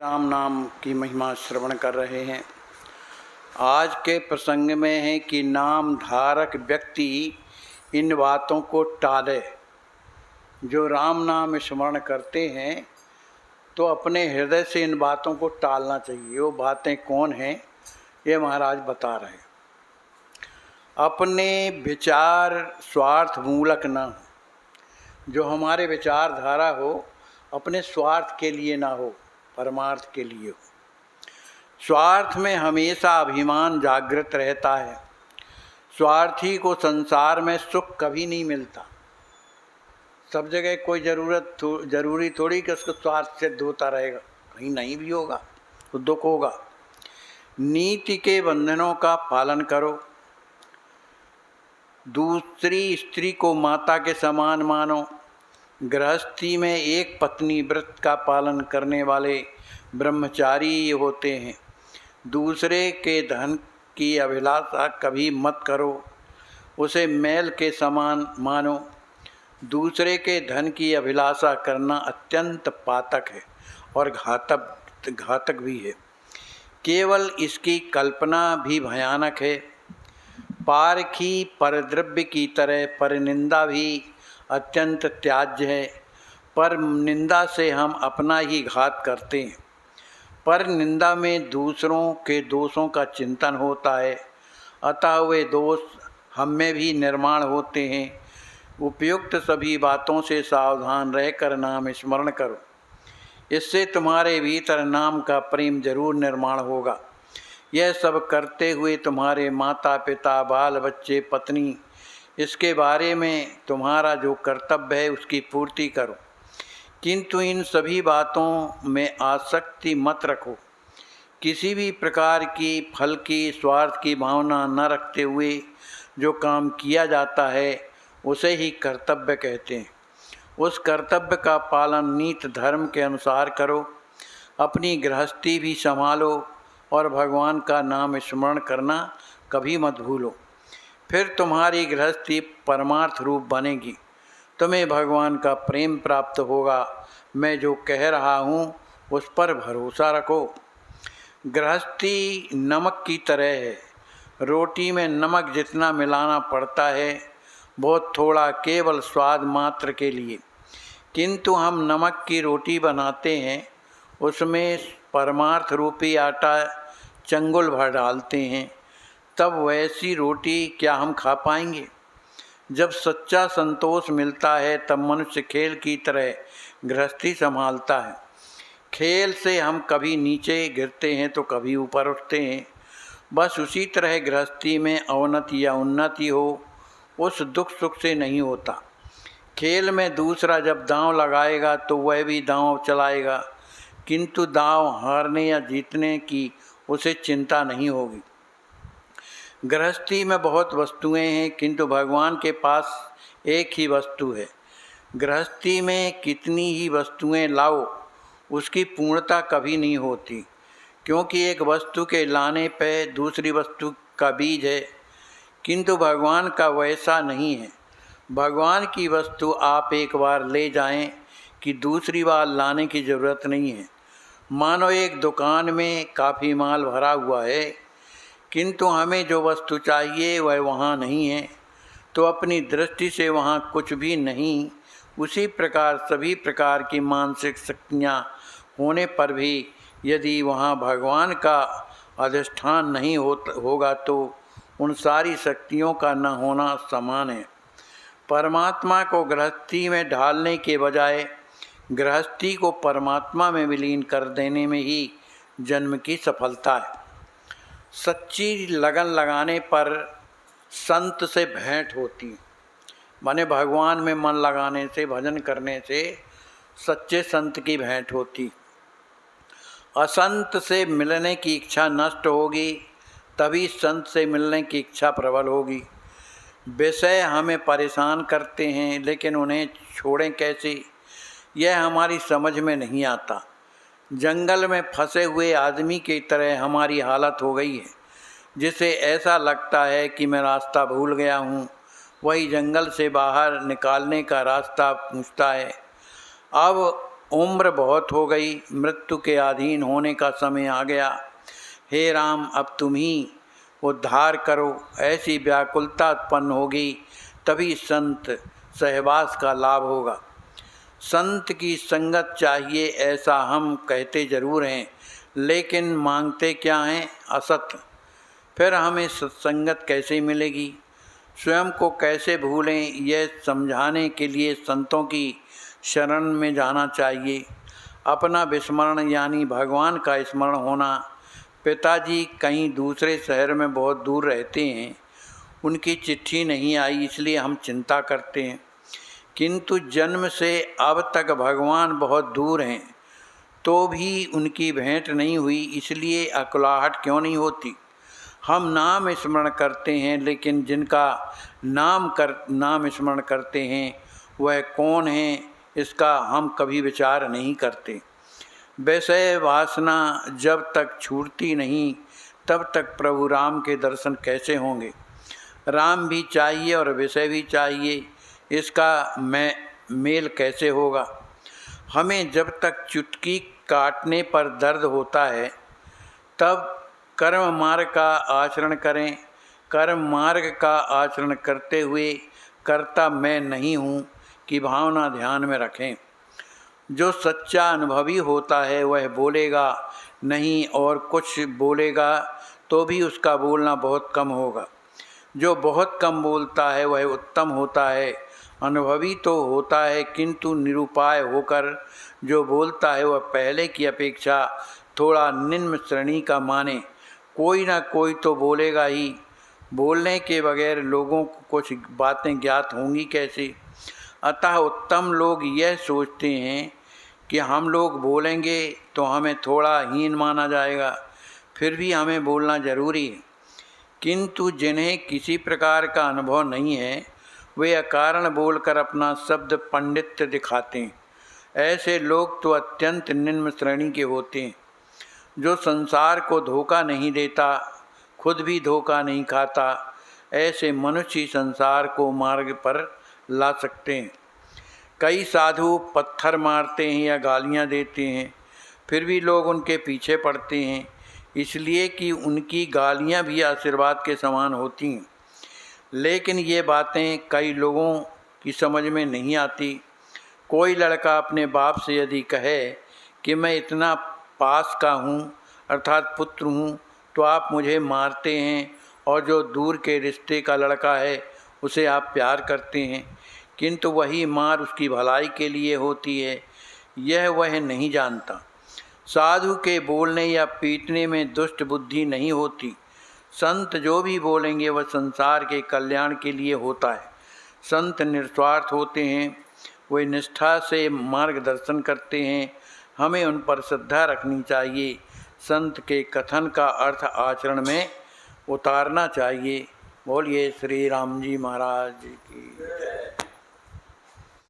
राम नाम की महिमा श्रवण कर रहे हैं। आज के प्रसंग में है कि नाम धारक व्यक्ति इन बातों को टाले। जो राम नाम स्मरण करते हैं तो अपने हृदय से इन बातों को टालना चाहिए। वो बातें कौन हैं ये महाराज बता रहे हैं। अपने विचार स्वार्थ मूलक न हो। जो हमारे विचारधारा हो अपने स्वार्थ के लिए ना हो, परमार्थ के लिए हो। स्वार्थ में हमेशा अभिमान जागृत रहता है। स्वार्थी को संसार में सुख कभी नहीं मिलता। सब जगह कोई जरूरी थोड़ी कि उसको स्वार्थ सिद्ध होता रहेगा, कहीं नहीं भी होगा तो दुख होगा। नीति के बंधनों का पालन करो। दूसरी स्त्री को माता के समान मानो। गृहस्थी में एक पत्नी व्रत का पालन करने वाले ब्रह्मचारी होते हैं। दूसरे के धन की अभिलाषा कभी मत करो, उसे मैल के समान मानो। दूसरे के धन की अभिलाषा करना अत्यंत पातक है और घातक भी है। केवल इसकी कल्पना भी भयानक है। पारखी परद्रव्य की तरह परनिंदा भी अत्यंत त्याज्य है। पर निंदा से हम अपना ही घात करते हैं। पर निंदा में दूसरों के दोषों का चिंतन होता है, अतः वे दोष हम में भी निर्माण होते हैं। उपयुक्त सभी बातों से सावधान रहकर नाम स्मरण करो। इससे तुम्हारे भीतर नाम का प्रेम जरूर निर्माण होगा। यह सब करते हुए तुम्हारे माता पिता बाल बच्चे पत्नी इसके बारे में तुम्हारा जो कर्तव्य है उसकी पूर्ति करो। किंतु इन सभी बातों में आसक्ति मत रखो। किसी भी प्रकार की फल की स्वार्थ की भावना न रखते हुए जो काम किया जाता है उसे ही कर्तव्य कहते हैं। उस कर्तव्य का पालन नीत धर्म के अनुसार करो। अपनी गृहस्थी भी संभालो और भगवान का नाम स्मरण करना कभी मत भूलो। फिर तुम्हारी गृहस्थी परमार्थ रूप बनेगी। तुम्हें भगवान का प्रेम प्राप्त होगा। मैं जो कह रहा हूँ उस पर भरोसा रखो। गृहस्थी नमक की तरह है। रोटी में नमक जितना मिलाना पड़ता है बहुत थोड़ा, केवल स्वाद मात्र के लिए। किंतु हम नमक की रोटी बनाते हैं, उसमें परमार्थ रूपी आटा चंगुल भर डालते हैं, तब वैसी रोटी क्या हम खा पाएंगे? जब सच्चा संतोष मिलता है तब मनुष्य खेल की तरह गृहस्थी संभालता है। खेल से हम कभी नीचे गिरते हैं तो कभी ऊपर उठते हैं। बस उसी तरह गृहस्थी में अवनति या उन्नति हो उस दुख सुख से नहीं होता। खेल में दूसरा जब दांव लगाएगा तो वह भी दांव चलाएगा, किंतु दांव हारने या जीतने की उसे चिंता नहीं होगी। गृहस्थी में बहुत वस्तुएं हैं, किंतु भगवान के पास एक ही वस्तु है। गृहस्थी में कितनी ही वस्तुएं लाओ उसकी पूर्णता कभी नहीं होती, क्योंकि एक वस्तु के लाने पर दूसरी वस्तु का बीज है। किंतु भगवान का वैसा नहीं है। भगवान की वस्तु आप एक बार ले जाएं कि दूसरी बार लाने की ज़रूरत नहीं है। मानो एक दुकान में काफ़ी माल भरा हुआ है, किंतु हमें जो वस्तु चाहिए वह वहाँ नहीं है, तो अपनी दृष्टि से वहाँ कुछ भी नहीं। उसी प्रकार सभी प्रकार की मानसिक शक्तियाँ होने पर भी यदि वहाँ भगवान का अधिष्ठान नहीं होगा तो उन सारी शक्तियों का न होना समान है। परमात्मा को गृहस्थी में ढालने के बजाय गृहस्थी को परमात्मा में विलीन कर देने में ही जन्म की सफलता है। सच्ची लगन लगाने पर संत से भेंट होती। माने भगवान में मन लगाने से, भजन करने से सच्चे संत की भेंट होती। असंत से मिलने की इच्छा नष्ट होगी, तभी संत से मिलने की इच्छा प्रबल होगी। विषय हमें परेशान करते हैं, लेकिन उन्हें छोड़ें कैसे, यह हमारी समझ में नहीं आता। जंगल में फंसे हुए आदमी की तरह हमारी हालत हो गई है, जिसे ऐसा लगता है कि मैं रास्ता भूल गया हूँ। वही जंगल से बाहर निकालने का रास्ता पूछता है। अब उम्र बहुत हो गई, मृत्यु के अधीन होने का समय आ गया। हे राम, अब तुम ही उद्धार करो। ऐसी व्याकुलता उत्पन्न होगी, तभी संत सहवास का लाभ होगा। संत की संगत चाहिए, ऐसा हम कहते जरूर हैं, लेकिन मांगते क्या हैं? असत। फिर हमें सत्संगत कैसे मिलेगी? स्वयं को कैसे भूलें, यह समझाने के लिए संतों की शरण में जाना चाहिए। अपना विस्मरण यानी भगवान का स्मरण होना। पिताजी कहीं दूसरे शहर में बहुत दूर रहते हैं, उनकी चिट्ठी नहीं आई, इसलिए हम चिंता करते हैं। किंतु जन्म से अब तक भगवान बहुत दूर हैं, तो भी उनकी भेंट नहीं हुई, इसलिए अकुलाहट क्यों नहीं होती? हम नाम स्मरण करते हैं, लेकिन जिनका नाम स्मरण करते हैं वह कौन है, इसका हम कभी विचार नहीं करते। वैसे वासना जब तक छूटती नहीं, तब तक प्रभु राम के दर्शन कैसे होंगे? राम भी चाहिए और विषय भी चाहिए, इसका मेल कैसे होगा? हमें जब तक चुटकी काटने पर दर्द होता है, तब कर्म मार्ग का आचरण करें। कर्म मार्ग का आचरण करते हुए कर्ता मैं नहीं हूँ की भावना ध्यान में रखें। जो सच्चा अनुभवी होता है वह बोलेगा नहीं, और कुछ बोलेगा तो भी उसका बोलना बहुत कम होगा। जो बहुत कम बोलता है वह उत्तम होता है। अनुभवी तो होता है, किंतु निरुपाय होकर जो बोलता है वह पहले की अपेक्षा थोड़ा निम्न श्रेणी का माने। कोई ना कोई तो बोलेगा ही। बोलने के बगैर लोगों को कुछ बातें ज्ञात होंगी कैसे? अतः उत्तम लोग यह सोचते हैं कि हम लोग बोलेंगे तो हमें थोड़ा हीन माना जाएगा, फिर भी हमें बोलना जरूरी है। किंतु जिन्हें किसी प्रकार का अनुभव नहीं है, वे अकारण बोलकर अपना शब्द पंडित्य दिखाते हैं। ऐसे लोग तो अत्यंत निम्न श्रेणी के होते हैं। जो संसार को धोखा नहीं देता, खुद भी धोखा नहीं खाता, ऐसे मनुष्य संसार को मार्ग पर ला सकते हैं। कई साधु पत्थर मारते हैं या गालियां देते हैं, फिर भी लोग उनके पीछे पड़ते हैं, इसलिए कि उनकी गालियां भी आशीर्वाद के समान होती हैं। लेकिन ये बातें कई लोगों की समझ में नहीं आती। कोई लड़का अपने बाप से यदि कहे कि मैं इतना पास का हूँ, अर्थात पुत्र हूँ, तो आप मुझे मारते हैं, और जो दूर के रिश्ते का लड़का है उसे आप प्यार करते हैं, किंतु वही मार उसकी भलाई के लिए होती है, यह वह नहीं जानता। साधु के बोलने या पीटने में दुष्ट बुद्धि नहीं होती। संत जो भी बोलेंगे वह संसार के कल्याण के लिए होता है। संत निस्वार्थ होते हैं, वे निष्ठा से मार्गदर्शन करते हैं। हमें उन पर श्रद्धा रखनी चाहिए। संत के कथन का अर्थ आचरण में उतारना चाहिए। बोलिए श्री राम जी महाराज की।